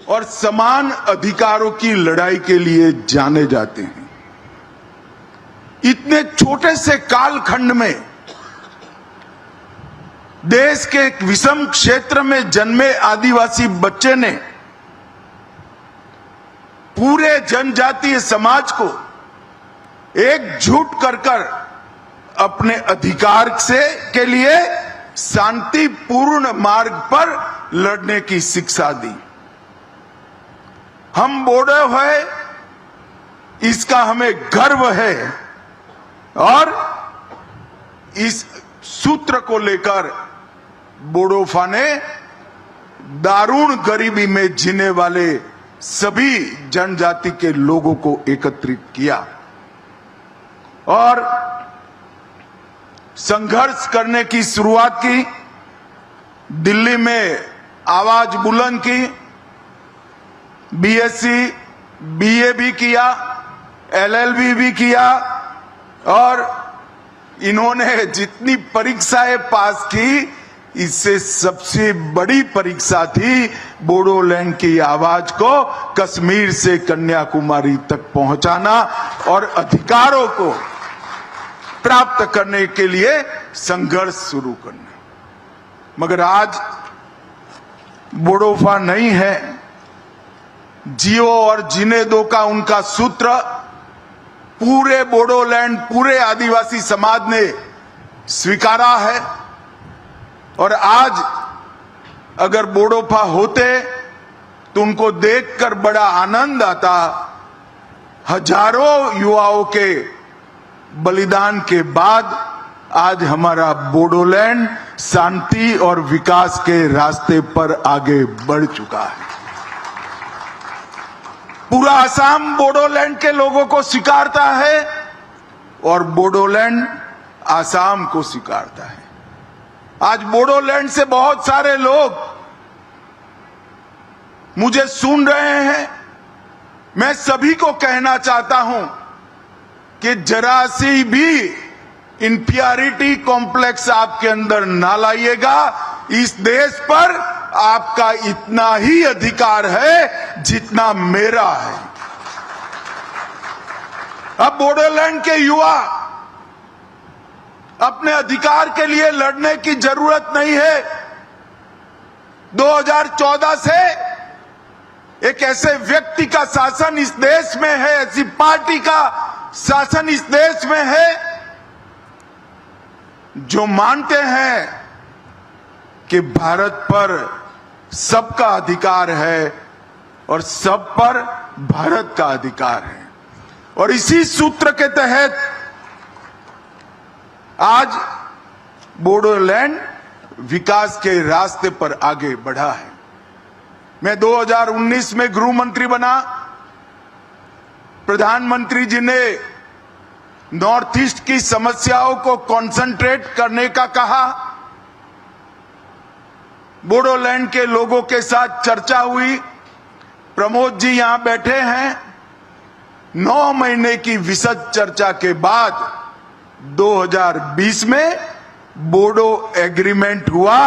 और समान अधिकारों की लड़ाई के लिए जाने जाते हैं। इतने छोटे से कालखंड में देश के एक विषम क्षेत्र में जन्मे आदिवासी बच्चे ने पूरे जनजातीय समाज को एकजुट कर अपने अधिकार के लिए शांतिपूर्ण मार्ग पर लड़ने की शिक्षा दी। हम बोडो है, इसका हमें गर्व है और इस सूत्र को लेकर बोडोफा ने दारुण गरीबी में जीने वाले सभी जनजाति के लोगों को एकत्रित किया और संघर्ष करने की शुरुआत की। दिल्ली में आवाज बुलंद की, बीएससी बीए भी किया, एलएलबी भी किया और इन्होंने जितनी परीक्षाएं पास की, इससे सबसे बड़ी परीक्षा थी बोडोलैंड की आवाज को कश्मीर से कन्याकुमारी तक पहुंचाना और अधिकारों को प्राप्त करने के लिए संघर्ष शुरू करना। मगर आज बोडोफा नहीं है, जियो और जीने दो का उनका सूत्र पूरे बोडोलैंड, पूरे आदिवासी समाज ने स्वीकारा है। और आज अगर बोडोफा होते तो उनको देखकर बड़ा आनंद आता। हजारों युवाओं के बलिदान के बाद आज हमारा बोडोलैंड शांति और विकास के रास्ते पर आगे बढ़ चुका है। पूरा असम बोडोलैंड के लोगों को स्वीकारता है और बोडोलैंड असम को स्वीकारता है। आज बोडोलैंड से बहुत सारे लोग मुझे सुन रहे हैं। मैं सभी को कहना चाहता हूं कि जरा सी भी इंफीरियरिटी कॉम्प्लेक्स आपके अंदर ना लाइएगा। इस देश पर आपका इतना ही अधिकार है जितना मेरा है। अब बोडोलैंड के युवा अपने अधिकार के लिए लड़ने की जरूरत नहीं है। 2014 से एक ऐसे व्यक्ति का शासन इस देश में है, ऐसी पार्टी का शासन इस देश में है जो मानते हैं कि भारत पर सबका अधिकार है और सब पर भारत का अधिकार है। और इसी सूत्र के तहत आज बोडोलैंड विकास के रास्ते पर आगे बढ़ा है। मैं 2019 में गृह मंत्री बना। प्रधानमंत्री जी ने नॉर्थ ईस्ट की समस्याओं को कंसंट्रेट करने का कहा। बोडोलैंड के लोगों के साथ चर्चा हुई। प्रमोद जी यहां बैठे हैं। 9 महीने की विशद चर्चा के बाद 2020 में बोडो एग्रीमेंट हुआ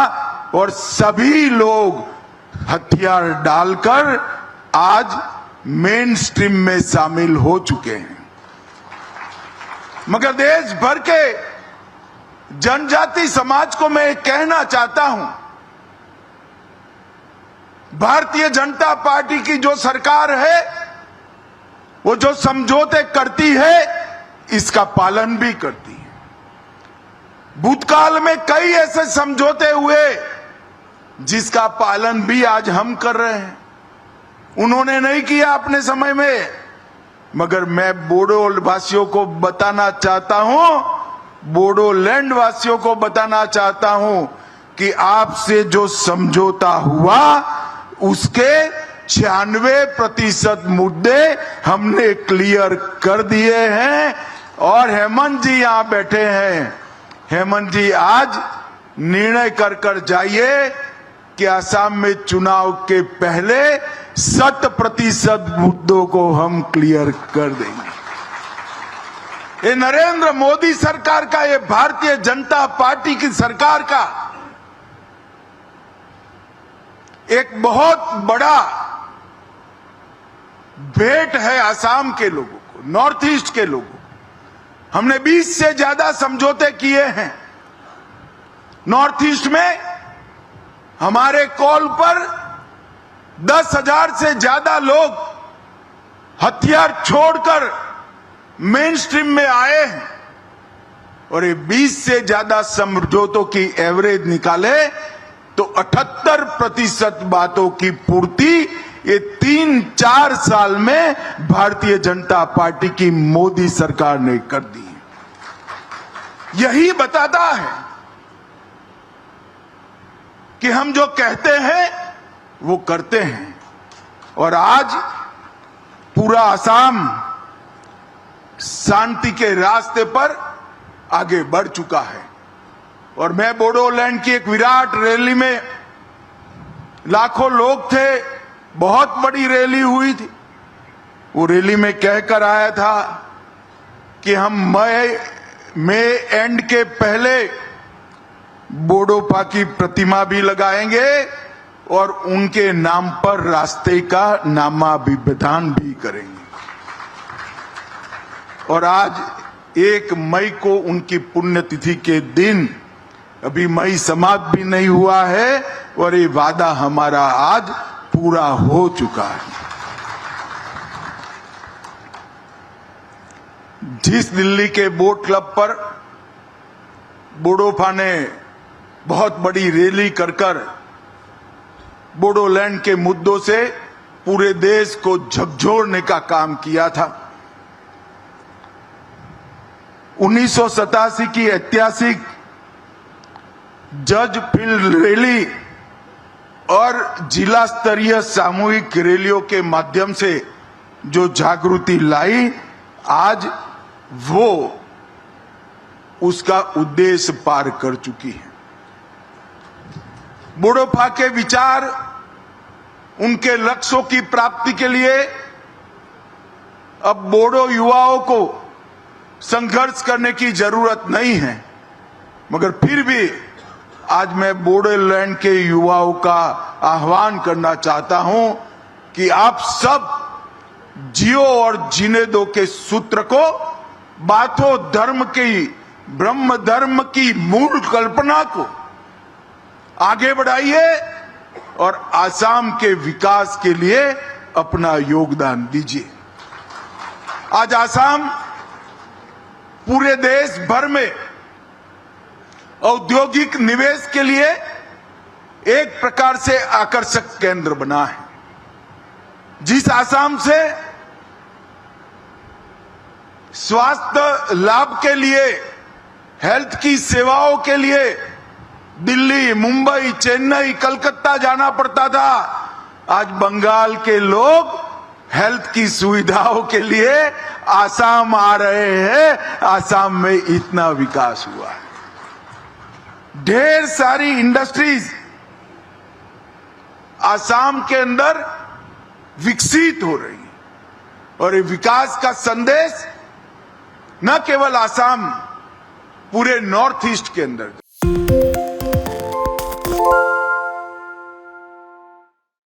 और सभी लोग हथियार डालकर आज मेन स्ट्रीम में शामिल हो चुके हैं। मगर देश भर के जनजाति समाज को मैं कहना चाहता हूं, भारतीय जनता पार्टी की जो सरकार है वो जो समझौते करती है इसका पालन भी करती है। भूतकाल में कई ऐसे समझौते हुए जिसका पालन भी आज हम कर रहे हैं। उन्होंने नहीं किया अपने समय में, मगर मैं बोडो वासियों को बताना चाहता हूं, बोडोलैंड वासियों को बताना चाहता हूं कि आपसे जो समझौता हुआ उसके 96% मुद्दे हमने क्लियर कर दिए हैं। और हेमंत जी यहां बैठे हैं। हेमंत जी आज निर्णय कर जाइए कि असम में चुनाव के पहले 100% मुद्दों को हम क्लियर कर देंगे। ये नरेंद्र मोदी सरकार का, ये भारतीय जनता पार्टी की सरकार का एक बहुत बड़ा भेंट है असम के लोगों को, नॉर्थ ईस्ट के लोगों को। हमने 20 से ज्यादा समझौते किए हैं। नॉर्थ ईस्ट में हमारे कॉल पर 10,000 से ज्यादा लोग हथियार छोड़कर मेन स्ट्रीम में आए हैं और ये 20 से ज्यादा समझौतों की एवरेज निकाले तो 78% बातों की पूर्ति ये 3-4 साल में भारतीय जनता पार्टी की मोदी सरकार ने कर दी। यही बताता है कि हम जो कहते हैं वो करते हैं। और आज पूरा असम शांति के रास्ते पर आगे बढ़ चुका है। और मैं बोडोलैंड की एक विराट रैली में, लाखों लोग थे, बहुत बड़ी रैली हुई थी। वो रैली में कहकर आया था कि हम मई एंड के पहले बोडोपा की प्रतिमा भी लगाएंगे और उनके नाम पर रास्ते का नामाभिधान भी करेंगे। और आज 1 मई को उनकी पुण्यतिथि के दिन, अभी मई समाप्त भी नहीं हुआ है और ये वादा हमारा आज पूरा हो चुका है। जिस दिल्ली के बोट क्लब पर बोडोपा ने बहुत बड़ी रैली कर बोडोलैंड के मुद्दों से पूरे देश को झकझोरने का काम किया था। 1987 की ऐतिहासिक जज फील्ड रैली और जिला स्तरीय सामूहिक रैलियों के माध्यम से जो जागृति लाई, आज वो उसका उद्देश्य पार कर चुकी है। बोडोपा के विचार, उनके लक्ष्यों की प्राप्ति के लिए अब बोडो युवाओं को संघर्ष करने की जरूरत नहीं है। मगर फिर भी आज मैं बोडोलैंड के युवाओं का आह्वान करना चाहता हूं कि आप सब जियो और जीने दो के सूत्र को, बाथो धर्म की, ब्रह्म धर्म की मूल कल्पना को आगे बढ़ाइए और आसाम के विकास के लिए अपना योगदान दीजिए। आज आसाम पूरे देश भर में औद्योगिक निवेश के लिए एक प्रकार से आकर्षक केंद्र बना है। जिस आसाम से स्वास्थ्य लाभ के लिए, हेल्थ की सेवाओं के लिए दिल्ली, मुंबई, चेन्नई, कलकत्ता जाना पड़ता था, आज बंगाल के लोग हेल्थ की सुविधाओं के लिए आसाम आ रहे हैं। आसाम में इतना विकास हुआ है। ढेर सारी इंडस्ट्रीज आसाम के अंदर विकसित हो रही है और ये विकास का संदेश न केवल आसाम, पूरे नॉर्थ ईस्ट के अंदर